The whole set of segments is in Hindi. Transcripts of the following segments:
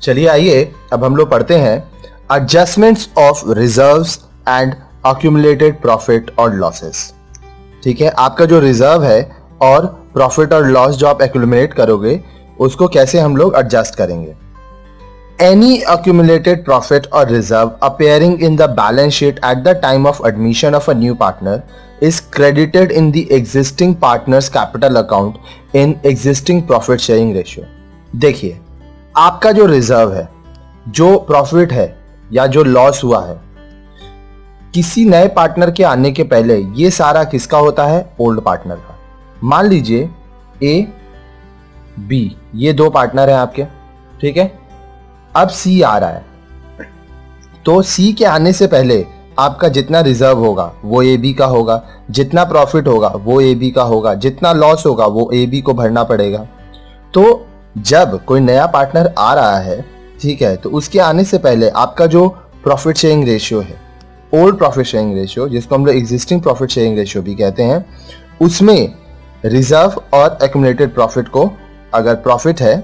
चलिए आइए अब हम लोग पढ़ते हैं adjustments of reserves and accumulated profit और लॉसेस। ठीक है, आपका जो रिजर्व है और प्रॉफिट और लॉस जो आप एक्यूमुलेट करोगे उसको कैसे हम लोग एडजस्ट करेंगे। एनी अक्यूमुलेटेड प्रॉफिट और reserve appearing in the balance sheet at the time of admission of a new partner is credited in the existing partner's capital account in existing profit sharing ratio। देखिए, आपका जो रिजर्व है, जो प्रॉफिट है या जो लॉस हुआ है, किसी नए पार्टनर के आने के पहले ये सारा किसका होता है? ओल्ड पार्टनर का। मान लीजिए ए बी ये दो पार्टनर हैं आपके, ठीक है। अब सी आ रहा है, तो सी के आने से पहले आपका जितना रिजर्व होगा वो ए बी का होगा, जितना प्रॉफिट होगा वो ए बी का होगा, जितना लॉस होगा वो ए बी को भरना पड़ेगा। तो जब कोई नया पार्टनर आ रहा है, ठीक है, तो उसके आने से पहले आपका जो प्रॉफिट शेयरिंग रेशियो है, ओल्ड प्रॉफिट शेयरिंग रेशियो जिसको हम लोग एग्जिस्टिंग प्रॉफिट शेयरिंग रेशियो भी कहते हैं, उसमें रिजर्व और एक्यूमुलेटेड प्रॉफिट को, अगर प्रॉफिट है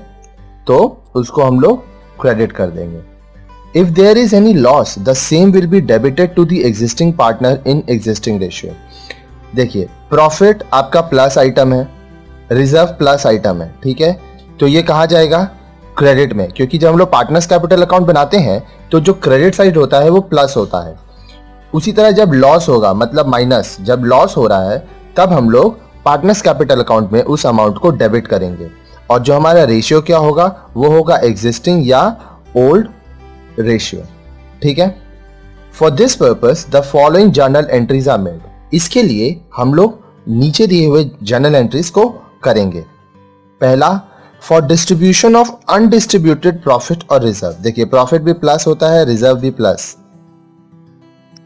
तो उसको हम लोग क्रेडिट कर देंगे। If there is any loss, the same will be debited to the existing partner in existing ratio। देखिए, प्रॉफिट आपका प्लस आइटम है, रिजर्व प्लस आइटम है, ठीक है, तो ये कहा जाएगा क्रेडिट में, क्योंकि जब हम लोग पार्टनर्स कैपिटल अकाउंट बनाते हैं तो जो क्रेडिट साइड होता है वो प्लस होता है। उसी तरह जब लॉस होगा, मतलब माइनस, जब लॉस हो रहा है तब हम लोग पार्टनर्स कैपिटल अकाउंट में उस अमाउंट को डेबिट करेंगे, और जो हमारा रेशियो क्या होगा वो होगा एग्जिस्टिंग या ओल्ड रेशियो। ठीक है, for this purpose the following journal entries are made. इसके लिए हम लोग नीचे दिए हुए जर्नल एंट्रीज को करेंगे। पहला, for distribution of undistributed profit और रिजर्व। देखिए, प्रॉफिट भी प्लस होता है, रिजर्व भी plus.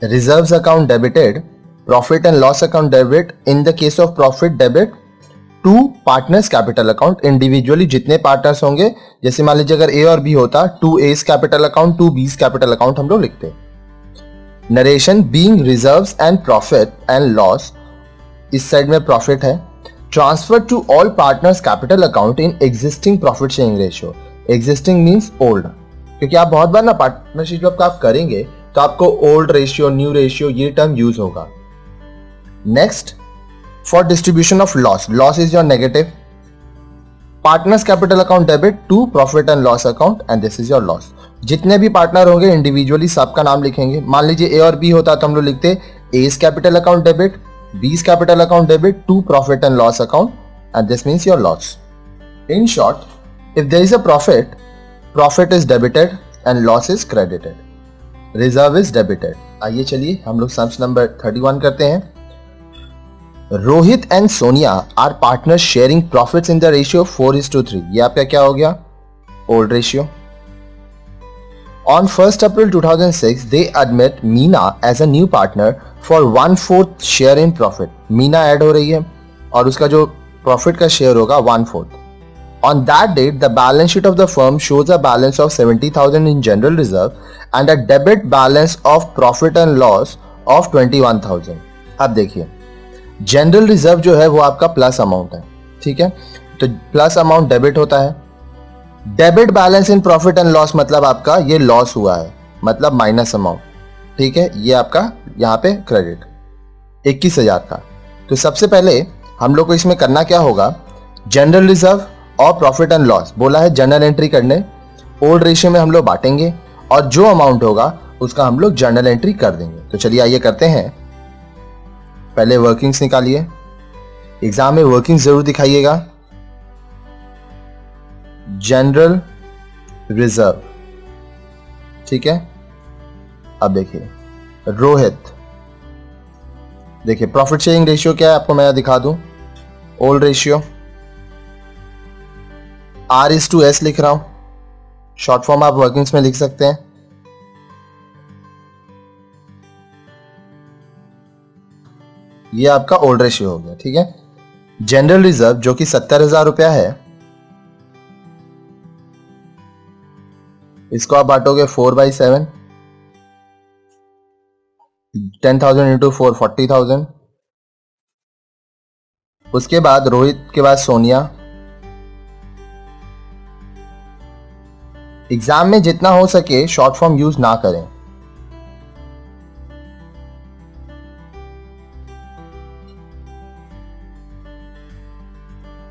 Reserves account debited, profit and loss account debit. In the case of profit debit to partners capital account individually, जितने पार्टनर्स होंगे, जैसे मान लीजिए अगर ए और बी होता, to A's capital account, to B's capital account हम लोग लिखते। Narration being reserves and profit and loss, इस साइड में प्रॉफिट है। Transfer to all partners capital account in existing profit sharing ratio. Existing means old, क्योंकि आप बहुत बार ना पार्टनरशिप जब आप करेंगे तो आपको ओल्ड रेशियो, न्यू रेशियो ये टर्म यूज होगा। Next, for distribution of loss, loss is your negative, partners capital account debit to profit and loss account and this is your loss। जितने भी पार्टनर होंगे इंडिविजुअली सबका नाम लिखेंगे। मान लीजिए ए और बी होता तो हम लोग लिखते A's capital account debit, B's capital account debit to profit and loss account and this means your loss. In short, if there is a profit, profit is debited and loss is credited, reserve is debited. आइए चलिए हम लोग सम्स नंबर 31 करते हैं। Rohit and Sonia are partner sharing profits in the ratio 4:3। ये आपका क्या हो गया? Old ratio. On 1 April 2006 they admit Meena as a new partner for 1/4 share in profit. Meena add हो रही है और उसका जो प्रॉफिट का शेयर होगा 1/4। On that date the balance sheet of the firm shows a balance of 70,000 in general reserve and a debit balance of profit and loss of 21,000। अब देखिए, जनरल रिजर्व जो है वो आपका प्लस अमाउंट है, ठीक है, तो प्लस अमाउंट डेबिट होता है। Debit balance in profit and loss मतलब आपका ये लॉस हुआ है, मतलब माइनस अमाउंट, ठीक है, ये आपका यहाँ पे क्रेडिट 21,000 का। तो सबसे पहले हम लोग को इसमें करना क्या होगा, जनरल रिजर्व और प्रॉफिट एंड लॉस बोला है जर्नल एंट्री करने, ओल्ड रेशियो में हम लोग बांटेंगे और जो अमाउंट होगा उसका हम लोग जर्नल एंट्री कर देंगे। तो चलिए आइए करते हैं। पहले वर्किंग्स निकालिए, एग्जाम में वर्किंग्स जरूर दिखाइएगा। जनरल रिजर्व, ठीक है। अब देखिए रोहित, देखिए प्रॉफिट शेयरिंग रेशियो क्या है आपको मैं दिखा दूं, ओल्ड रेशियो, R/S लिख रहा हूं, शॉर्ट फॉर्म आप वर्किंग्स में लिख सकते हैं। ये आपका ओल्ड रेशियो हो गया, ठीक है। जनरल रिजर्व जो कि 70,000 रुपया है, इसको आप बांटोगे 4/7, 10,000 इंटू 4 40,000। उसके बाद रोहित के बाद सोनिया, एग्जाम में जितना हो सके शॉर्ट फॉर्म यूज ना करें।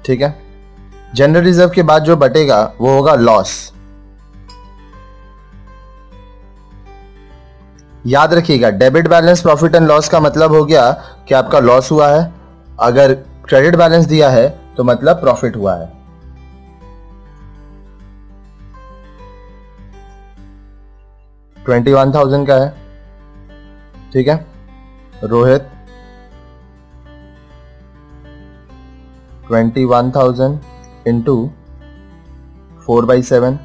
ठीक है, जनरल रिजर्व के बाद जो बटेगा वो होगा लॉस। याद रखिएगा, debit balance profit and loss का मतलब हो गया कि आपका लॉस हुआ है, अगर क्रेडिट बैलेंस दिया है तो मतलब प्रॉफिट हुआ है। $21,000 का है। ठीक है, रोहित 21,000 इंटू 4/7,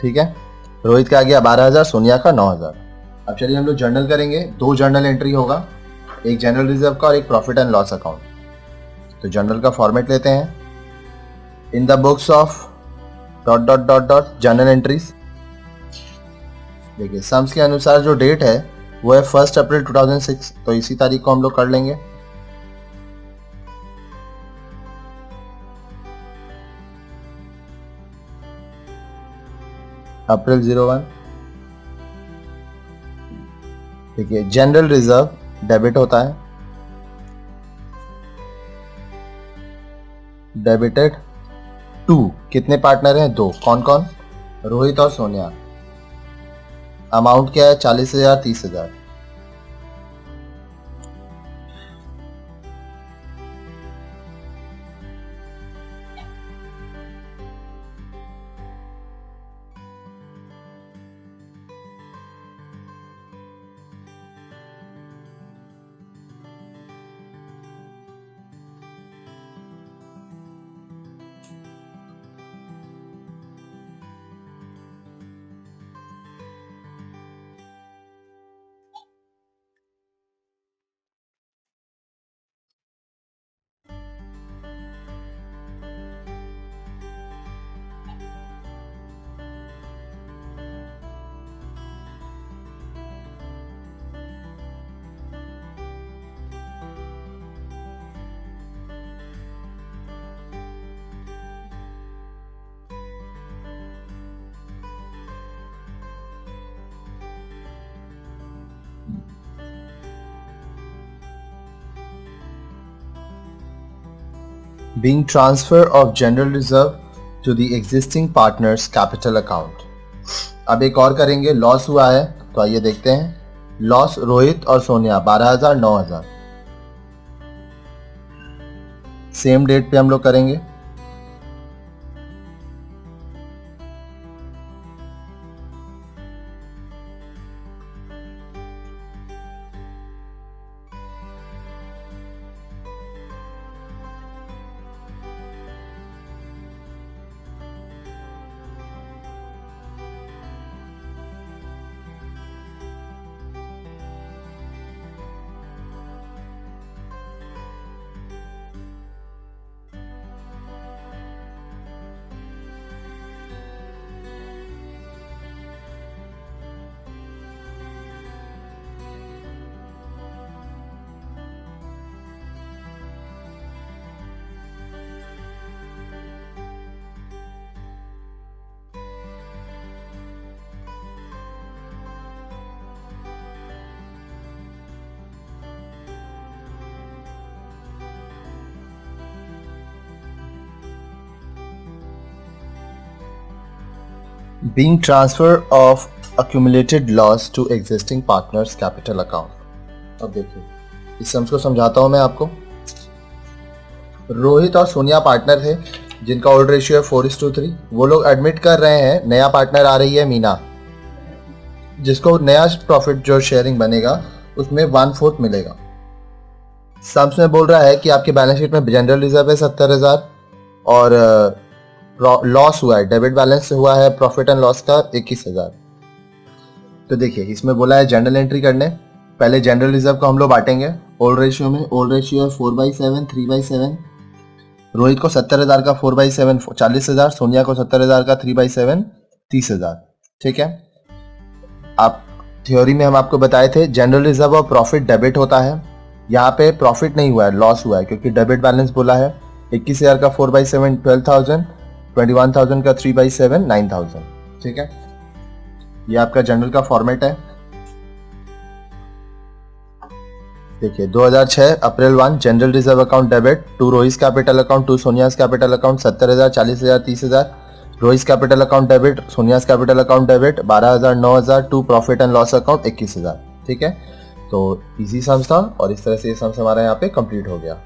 ठीक है। रोहित का आ गया 12,000, सोनिया का 9,000। अब चलिए हम लोग जर्नल करेंगे। 2 जर्नल एंट्री होगा, एक जनरल रिजर्व का और एक प्रॉफिट एंड लॉस अकाउंट। तो जर्नल का फॉर्मेट लेते हैं। In the books of ... journal entries. देखिए सम्स के अनुसार जो डेट है वो है 1 अप्रैल 2006, तो इसी तारीख को हम लोग कर लेंगे। अप्रैल 01। देखिए जनरल रिजर्व डेबिट होता है, डेबिटेड टू, कितने पार्टनर हैं? 2। कौन कौन? रोहित और सोनिया। अमाउंट क्या है? 40,000, 30,000। Being transfer of general reserve to the existing partners capital account। अब एक और करेंगे, लॉस हुआ है तो आइए देखते हैं। लॉस रोहित और सोनिया 12,000, 9,000। सेम डेट पे हम लोग करेंगे। Being transfer of accumulated loss to existing partners capital account। अब देखिए इस सम्स को समझाता हूं मैं आपको। रोहित और सोनिया पार्टनर थे जिनका ओल्ड रेशियो है 4:3। वो लोग एडमिट कर रहे हैं, नया पार्टनर आ रही है मीना, जिसको नया प्रॉफिट जो शेयरिंग बनेगा उसमें 1/4 मिलेगा। सम्स में बोल रहा है कि आपके बैलेंस शीट में जनरल रिजर्व है 70,000 और लॉस हुआ है, डेबिट बैलेंस हुआ है प्रॉफिट एंड लॉस का 21,000। तो देखिए इसमें बोला है जनरल एंट्री करने। पहले जनरल रिजर्व को हम लोग बांटेंगे, ओल्ड रेशियो में, ओल्ड रेशियो है 4/7, 3/7। रोहित को 70,000 का 4/7 40,000, सोनिया को 70,000 का 3/7 30,000। ठीक है, आप थ्योरी में हम आपको बताए थे जनरल रिजर्व और प्रॉफिट डेबिट होता है। यहाँ पे प्रॉफिट नहीं हुआ है, लॉस हुआ है, क्योंकि डेबिट बैलेंस बोला है। 21,000 का 4/7 12,000, 21,000 का 3/7 9,000। ठीक है, ये आपका जनरल का फॉर्मेट है। देखिए 2006 April 1 general reserve account debit to Rohit capital account to Sonia's capital account 70,000, 40,000, 30,000। Rohit capital account debit, Sonia's capital account debit 12,000, 9,000 to profit and loss account 21,000। ठीक है, तो इजी सम्स था और इस तरह से ये सम्स हमारा यहाँ पे कंप्लीट हो गया।